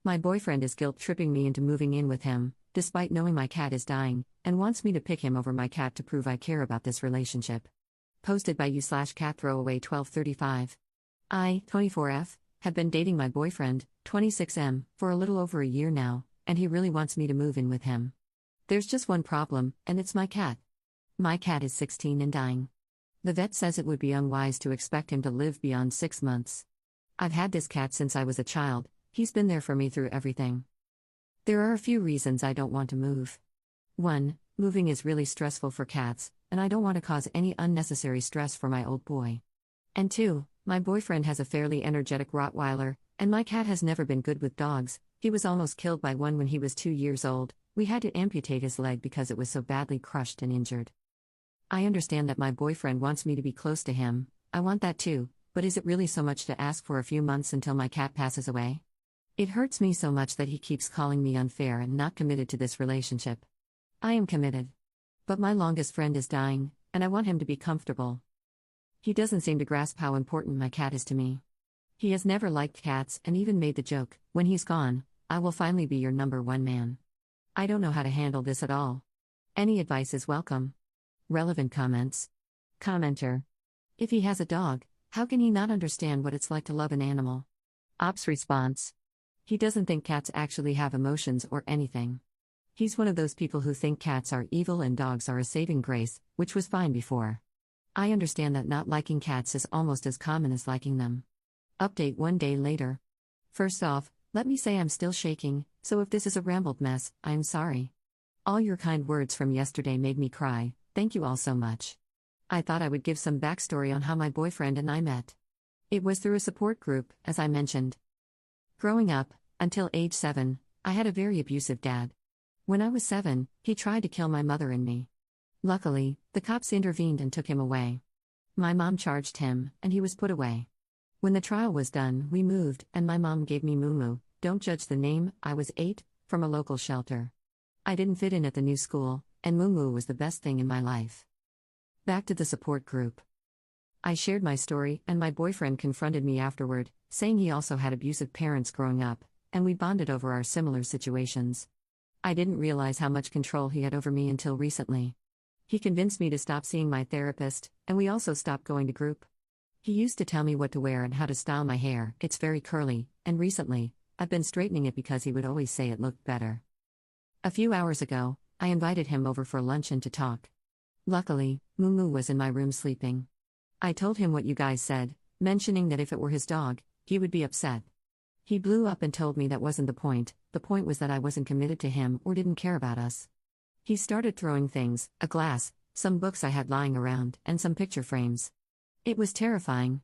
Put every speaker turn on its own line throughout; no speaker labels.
My boyfriend is guilt-tripping me into moving in with him, despite knowing my cat is dying, and wants me to pick him over my cat to prove I care about this relationship. Posted by you/catthrowaway1235. I, 24F, have been dating my boyfriend, 26M, for a little over a year now, and he really wants me to move in with him. There's just one problem, and it's my cat. My cat is 16 and dying. The vet says it would be unwise to expect him to live beyond 6 months. I've had this cat since I was a child, he's been there for me through everything. There are a few reasons I don't want to move. 1. Moving is really stressful for cats, and I don't want to cause any unnecessary stress for my old boy. And 2. My boyfriend has a fairly energetic Rottweiler, and my cat has never been good with dogs. He was almost killed by one when he was 2 years old. We had to amputate his leg because it was so badly crushed and injured. I understand that my boyfriend wants me to be close to him, I want that too, but is it really so much to ask for a few months until my cat passes away? It hurts me so much that he keeps calling me unfair and not committed to this relationship. I am committed. But my longest friend is dying, and I want him to be comfortable. He doesn't seem to grasp how important my cat is to me. He has never liked cats and even made the joke, when he's gone, I will finally be your number one man. I don't know how to handle this at all. Any advice is welcome. Relevant comments. Commenter. If he has a dog, how can he not understand what it's like to love an animal? Ops response. He doesn't think cats actually have emotions or anything. He's one of those people who think cats are evil and dogs are a saving grace, which was fine before. I understand that not liking cats is almost as common as liking them. Update 1 day later. First off, let me say I'm still shaking, so if this is a rambled mess, I'm sorry. All your kind words from yesterday made me cry, thank you all so much. I thought I would give some backstory on how my boyfriend and I met. It was through a support group, as I mentioned. Growing up, until age 7, I had a very abusive dad. When I was 7, he tried to kill my mother and me. Luckily, the cops intervened and took him away. My mom charged him, and he was put away. When the trial was done, we moved, and my mom gave me Mumu, don't judge the name, I was 8, from a local shelter. I didn't fit in at the new school, and Mumu was the best thing in my life. Back to the support group. I shared my story, and my boyfriend confronted me afterward, saying he also had abusive parents growing up, and we bonded over our similar situations. I didn't realize how much control he had over me until recently. He convinced me to stop seeing my therapist, and we also stopped going to group. He used to tell me what to wear and how to style my hair, it's very curly, and recently, I've been straightening it because he would always say it looked better. A few hours ago, I invited him over for lunch and to talk. Luckily, Mumu was in my room sleeping. I told him what you guys said, mentioning that if it were his dog, he would be upset. He blew up and told me that wasn't the point was that I wasn't committed to him or didn't care about us. He started throwing things, a glass, some books I had lying around, and some picture frames. It was terrifying.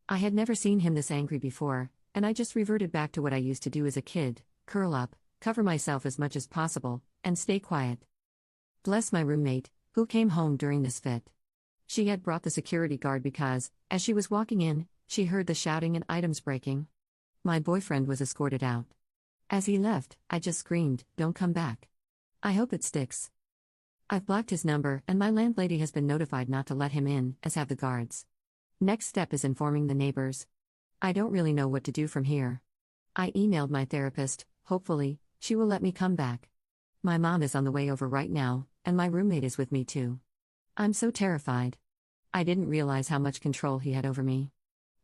I had never seen him this angry before, and I just reverted back to what I used to do as a kid, curl up, cover myself as much as possible, and stay quiet. Bless my roommate, who came home during this fit. She had brought the security guard because, as she was walking in, she heard the shouting and items breaking. My boyfriend was escorted out. As he left, I just screamed, "Don't come back." I hope it sticks. I've blocked his number, and my landlady has been notified not to let him in, as have the guards. Next step is informing the neighbors. I don't really know what to do from here. I emailed my therapist, hopefully, she will let me come back. My mom is on the way over right now, and my roommate is with me too. I'm so terrified. I didn't realize how much control he had over me.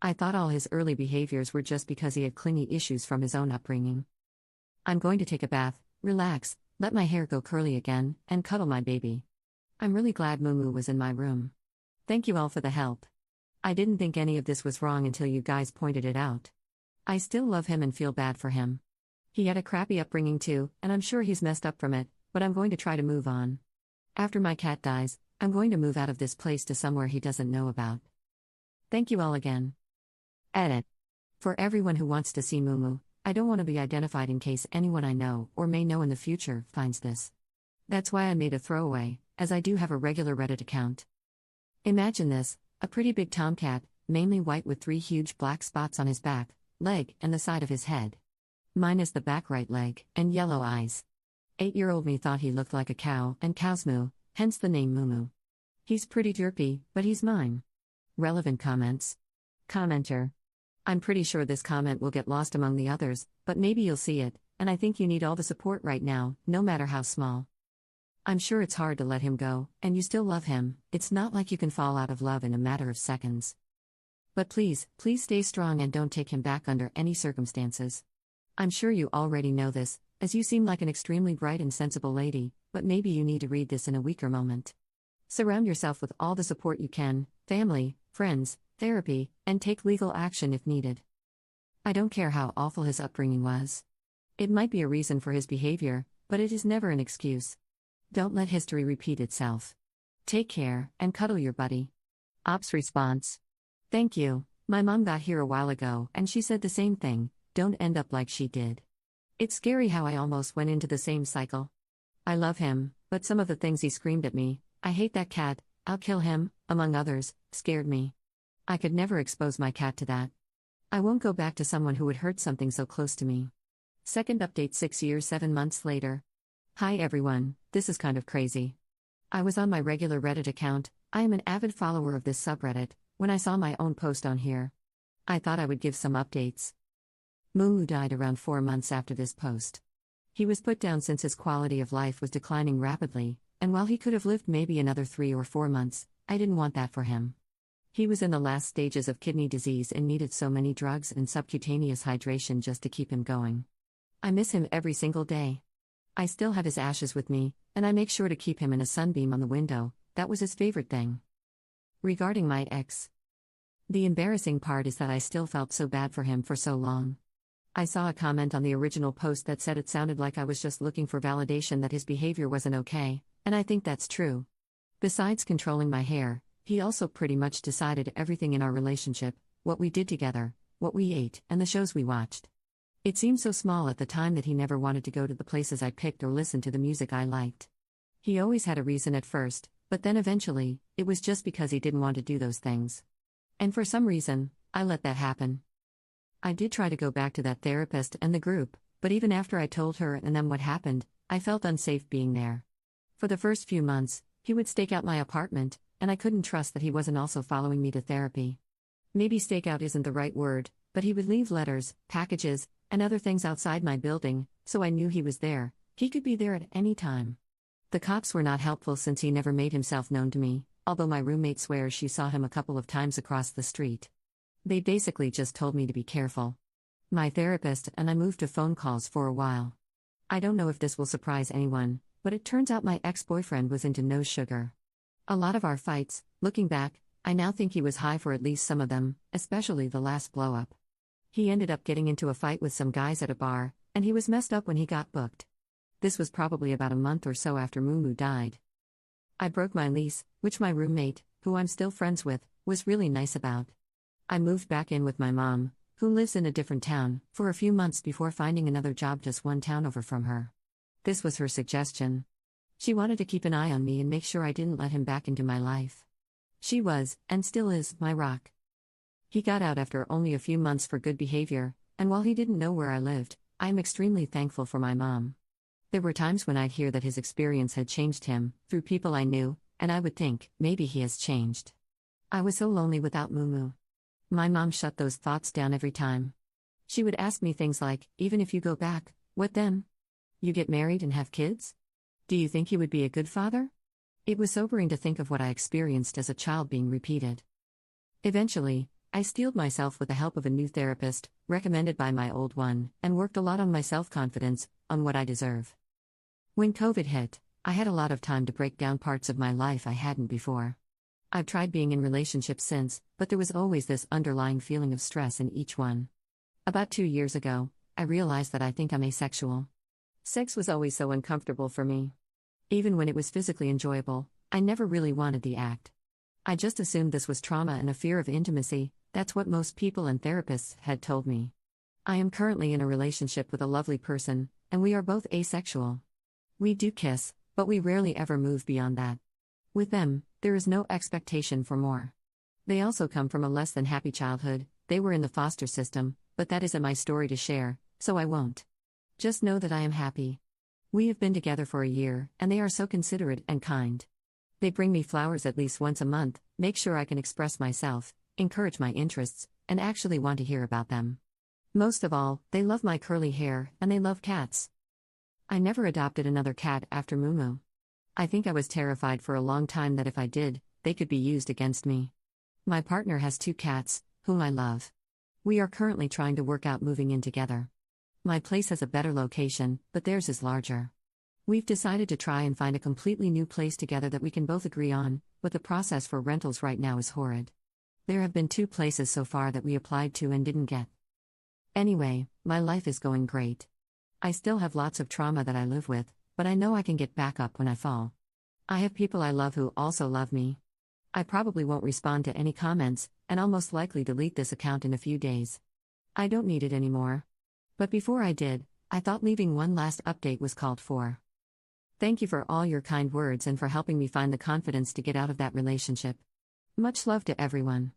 I thought all his early behaviors were just because he had clingy issues from his own upbringing. I'm going to take a bath, relax, let my hair go curly again, and cuddle my baby. I'm really glad Mumu was in my room. Thank you all for the help. I didn't think any of this was wrong until you guys pointed it out. I still love him and feel bad for him. He had a crappy upbringing too, and I'm sure he's messed up from it, but I'm going to try to move on. After my cat dies, I'm going to move out of this place to somewhere he doesn't know about. Thank you all again. Edit. For everyone who wants to see Mumu, I don't want to be identified in case anyone I know or may know in the future finds this. That's why I made a throwaway, as I do have a regular Reddit account. Imagine this, a pretty big tomcat, mainly white with 3 huge black spots on his back, leg, and the side of his head. Minus the back right leg, and yellow eyes. 8-year-old me thought he looked like a cow, and cows moo, hence the name Mumu. He's pretty derpy, but he's mine. Relevant comments. Commenter. I'm pretty sure this comment will get lost among the others, but maybe you'll see it, and I think you need all the support right now, no matter how small. I'm sure it's hard to let him go, and you still love him. It's not like you can fall out of love in a matter of seconds. But please stay strong and don't take him back under any circumstances. I'm sure you already know this, as you seem like an extremely bright and sensible lady, but maybe you need to read this in a weaker moment. Surround yourself with all the support you can, family, friends, therapy, and take legal action if needed. I don't care how awful his upbringing was. It might be a reason for his behavior, but it is never an excuse. Don't let history repeat itself. Take care, and cuddle your buddy. Ops response. Thank you. My mom got here a while ago, and she said the same thing, don't end up like she did. It's scary how I almost went into the same cycle. I love him, but some of the things he screamed at me, I hate that cat, I'll kill him, among others, scared me. I could never expose my cat to that. I won't go back to someone who would hurt something so close to me. Second update 6 years 7 months later. Hi everyone, this is kind of crazy. I was on my regular Reddit account, I am an avid follower of this subreddit, when I saw my own post on here. I thought I would give some updates. Mumu died around 4 months after this post. He was put down since his quality of life was declining rapidly, and while he could have lived maybe another 3 or 4 months, I didn't want that for him. He was in the last stages of kidney disease and needed so many drugs and subcutaneous hydration just to keep him going. I miss him every single day. I still have his ashes with me, and I make sure to keep him in a sunbeam on the window, that was his favorite thing. Regarding my ex. The embarrassing part is that I still felt so bad for him for so long. I saw a comment on the original post that said it sounded like I was just looking for validation that his behavior wasn't okay, and I think that's true. Besides controlling my hair, he also pretty much decided everything in our relationship, what we did together, what we ate, and the shows we watched. It seemed so small at the time that he never wanted to go to the places I picked or listen to the music I liked. He always had a reason at first, but then eventually, it was just because he didn't want to do those things. And for some reason, I let that happen. I did try to go back to that therapist and the group, but even after I told her and them what happened, I felt unsafe being there. For the first few months, he would stake out my apartment, and I couldn't trust that he wasn't also following me to therapy. Maybe stakeout isn't the right word, but he would leave letters, packages, and other things outside my building, so I knew he was there. He could be there at any time. The cops were not helpful since he never made himself known to me, although my roommate swears she saw him a couple of times across the street. They basically just told me to be careful. My therapist and I moved to phone calls for a while. I don't know if this will surprise anyone, but it turns out my ex-boyfriend was into no sugar. A lot of our fights, looking back, I now think he was high for at least some of them, especially the last blow-up. He ended up getting into a fight with some guys at a bar, and he was messed up when he got booked. This was probably about a month or so after Mumu died. I broke my lease, which my roommate, who I'm still friends with, was really nice about. I moved back in with my mom, who lives in a different town, for a few months before finding another job just one town over from her. This was her suggestion. She wanted to keep an eye on me and make sure I didn't let him back into my life. She was, and still is, my rock. He got out after only a few months for good behavior, and while he didn't know where I lived, I am extremely thankful for my mom. There were times when I'd hear that his experience had changed him, through people I knew, and I would think, maybe he has changed. I was so lonely without Mumu. My mom shut those thoughts down every time. She would ask me things like, even if you go back, what then? You get married and have kids? Do you think he would be a good father? It was sobering to think of what I experienced as a child being repeated. Eventually, I steeled myself with the help of a new therapist, recommended by my old one, and worked a lot on my self-confidence, on what I deserve. When COVID hit, I had a lot of time to break down parts of my life I hadn't before. I've tried being in relationships since, but there was always this underlying feeling of stress in each one. About 2 years ago, I realized that I think I'm asexual. Sex was always so uncomfortable for me. Even when it was physically enjoyable, I never really wanted the act. I just assumed this was trauma and a fear of intimacy. That's what most people and therapists had told me. I am currently in a relationship with a lovely person, and we are both asexual. We do kiss, but we rarely ever move beyond that. With them, there is no expectation for more. They also come from a less than happy childhood. They were in the foster system, but that isn't my story to share, so I won't. Just know that I am happy. We have been together for a year, and they are so considerate and kind. They bring me flowers at least once a month, make sure I can express myself, encourage my interests, and actually want to hear about them. Most of all, they love my curly hair, and they love cats. I never adopted another cat after Mumu. I think I was terrified for a long time that if I did, they could be used against me. My partner has 2 cats, whom I love. We are currently trying to work out moving in together. My place has a better location, but theirs is larger. We've decided to try and find a completely new place together that we can both agree on, but the process for rentals right now is horrid. There have been 2 places so far that we applied to and didn't get. Anyway, my life is going great. I still have lots of trauma that I live with, but I know I can get back up when I fall. I have people I love who also love me. I probably won't respond to any comments, and I'll most likely delete this account in a few days. I don't need it anymore. But before I did, I thought leaving one last update was called for. Thank you for all your kind words and for helping me find the confidence to get out of that relationship. Much love to everyone.